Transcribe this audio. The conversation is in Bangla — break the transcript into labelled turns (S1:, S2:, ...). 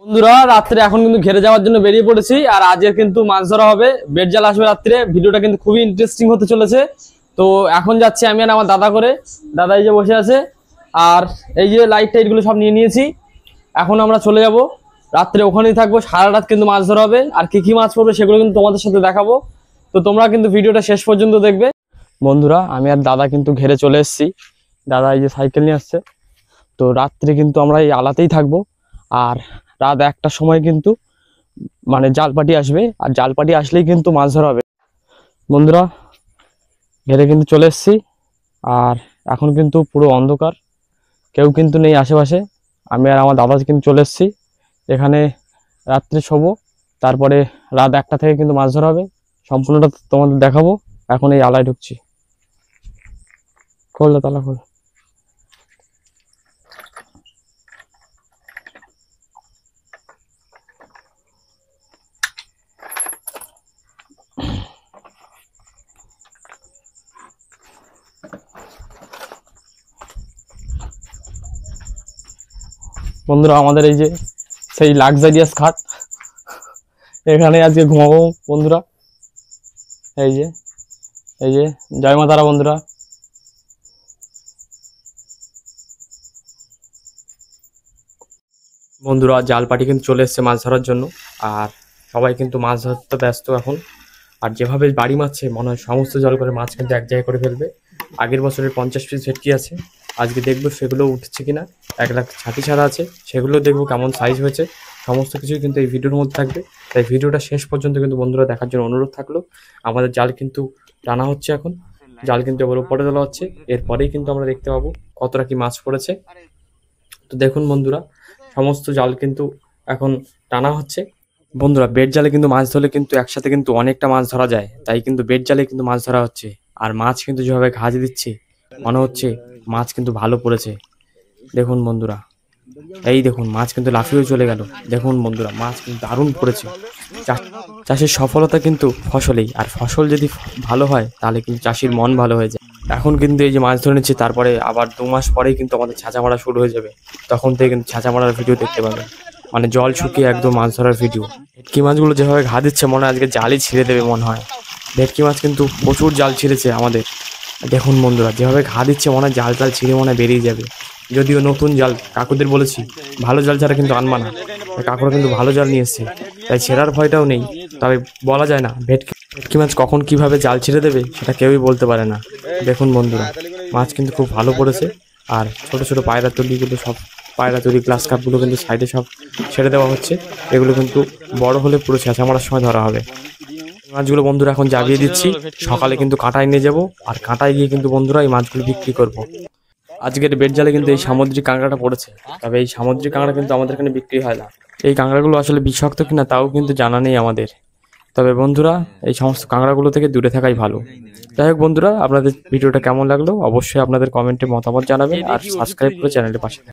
S1: বন্ধুরা রাত্রে এখন কিন্তু ঘেরে যাওয়ার জন্য বেরিয়ে পড়েছি। আর আজকে কিন্তু মাছ ধরা হবে, বেড জাল আসবে রাত্রে। ভিডিওটা কিন্তু খুবই ইন্টারেস্টিং হতে চলেছে। তো এখন যাচ্ছি আমি আর আমার দাদা করে। দাদা এই যে বসে আছে, আর এই যে লাইট টাইট গুলো সব নিয়ে নিয়েছি। এখন আমরা চলে যাব রাত্রে, ওখানেই থাকবো সারা রাত। কিন্তু মাছ ধরা হবে, আর কি কি মাছ পড়বে সেগুলো কিন্তু তোমাদের সাথে দেখাবো। তো তোমরা কিন্তু ভিডিওটা শেষ পর্যন্ত দেখবে। বন্ধুরা আমি আর দাদা কিন্তু ঘেরে চলে এসেছি। দাদা এই যে সাইকেল নিয়ে আসছে। তো রাত্রে কিন্তু আমরা এই আলাতেই থাকবো। আর রাত 1টার সময় কিন্তু মানে জালপাটি আসবে, আর জালপাটি আসলেই কিন্তু মাছ ধরা হবে। বন্ধুরা ঘেরে কিন্তু চলে এসেছি, আর এখন কিন্তু পুরো অন্ধকার, কেউ কিন্তু নেই আশেপাশে। আমি আর আমার দাদা কিন্তু চলে এসেছি এখানে। রাত্রে শোবো, তারপরে রাত 1টা থেকে কিন্তু মাছ ধরা হবে। সম্পূর্ণটা তোমাদের দেখাবো। এখন এই আলায় ঢুকছি। খোল তালা খোল। বন্ধুরা আমাদের এই যে সেই লাক্সারিয়াস খাট, এখানে আজকে ঘুমাবো বন্ধুরা। এই যে এই যে জয় মা তারা। বন্ধুরা বন্ধুরা জাল পাটি কিন্তু চলে এসছে মাছ ধরার জন্য। আর সবাই কিন্তু মাছ ধরতে ব্যস্ত এখন। আর যেভাবে বাড়ি মারছে মনে হয় সমস্ত জল করে মাছ কিন্তু এক জায়গায় করে ফেলবে। আগের বছরের 50 পিস ভেটকি আছে, আজকে দেখবো সেগুলো উঠছে কিনা। 1 লাখ ছাতি ছাড়া আছে, সেগুলো দেখবো কেমন সাইজ হয়েছে। সমস্ত কিছুই কিন্তু এই ভিডিওর মধ্যে থাকবে। তাই ভিডিওটা শেষ পর্যন্ত কিন্তু বন্ধুরা দেখার জন্য অনুরোধ থাকলো। আমাদের জাল কিন্তু টানা হচ্ছে এখন, জাল কিন্তু এবার উপরে তোলা হচ্ছে। এরপরেই কিন্তু আমরা দেখতে পাবো কতটা কি মাছ পড়েছে। তো দেখুন বন্ধুরা, সমস্ত জাল কিন্তু এখন টানা হচ্ছে। বন্ধুরা বেড জালে কিন্তু মাছ ধরলে কিন্তু একসাথে কিন্তু অনেকটা মাছ ধরা যায়, তাই কিন্তু বেড জালে কিন্তু মাছ ধরা হচ্ছে। আর মাছ কিন্তু যেভাবে ঘাজ দিচ্ছে মনে হচ্ছে মাছ কিন্তু ভালো পড়েছে। দেখুন বন্ধুরা, এই দেখুন মাছ কিন্তু লাফিয়েও চলে গেল। দেখুন বন্ধুরা মাছ কিন্তু দারুণ পড়েছে। চাষের সফলতা কিন্তু ফসলেই, আর ফসল যদি ভালো হয় তাহলে কিন্তু চাষির মন ভালো হয়ে যায়। এখন কিন্তু এই যে মাছ ধরে নিচ্ছি, তারপরে আবার 2 মাস পরেই কিন্তু আমাদের ছাঁচা মারা শুরু হয়ে যাবে। তখন থেকে কিন্তু ছাঁচা মারার ভিডিও দেখতে পাবেন, মানে জল শুকিয়ে একদম মাছ ধরার ভিডিও। ভেটকি মাছগুলো যেভাবে ঘা দিচ্ছে মনে হয় আজকে জালই ছিঁড়ে দেবে মনে হয়। ভেটকি মাছ কিন্তু প্রচুর জাল ছিঁড়েছে আমাদের। দেখুন বন্ধুরা যেভাবে ঘা দিচ্ছে মনে হয় জাল টাল ছিঁড়ে মনে হয় বেরিয়ে যাবে। যদিও নতুন জাল, কাকুদের বলেছি ভালো জাল ছাড়া কিন্তু আনবা না। কাকুরা কিন্তু ভালো জাল নিয়ে এসছে, তাই ছেঁড়ার ভয়টাও নেই। তবে বলা যায় না ভেটকি মাছ কখন কিভাবে জাল ছেড়ে দেবে সেটা কেউই বলতে পারে না। দেখুন বন্ধুরা মাছ কিন্তু খুব ভালো পড়েছে। আর ছোট ছোট পায়রা তুলিগুলো সব, পায়রা তুলি গ্লাস কাপগুলো কিন্তু সাইডে সব ছেড়ে দেওয়া হচ্ছে। এগুলো কিন্তু বড় হলে পুরো ছেঁচা মারার সময় ধরা হবে। মাছগুলো বন্ধুরা এখন জাবিয়ে দিচ্ছি, সকালে কিন্তু কাঁটায় নিয়ে যাব। আর কাঁটায় গিয়ে কিন্তু বন্ধুরা এই মাছগুলো বিক্রি করব। আজকের বেড জালে কিন্তু এই সামুদ্রিক কাঁকড়াটা পড়েছে। তবে এই সামুদ্রিক কাঁকড়া কিন্তু আমাদের এখানে বিক্রি হয় না। এই কাঁকড়াগুলো আসলে বিষাক্ত কিনা তাও কিন্তু জানা নেই আমাদের। তবে বন্ধুরা এই সমস্ত কাঁকড়াগুলো থেকে দূরে থাকাই ভালো। যাই হোক বন্ধুরা, আপনাদের ভিডিওটা কেমন লাগলো অবশ্যই আপনাদের কমেন্টে মতামত জানাবেন, আর সাবস্ক্রাইব করে চ্যানেলের পাশে থাকবেন।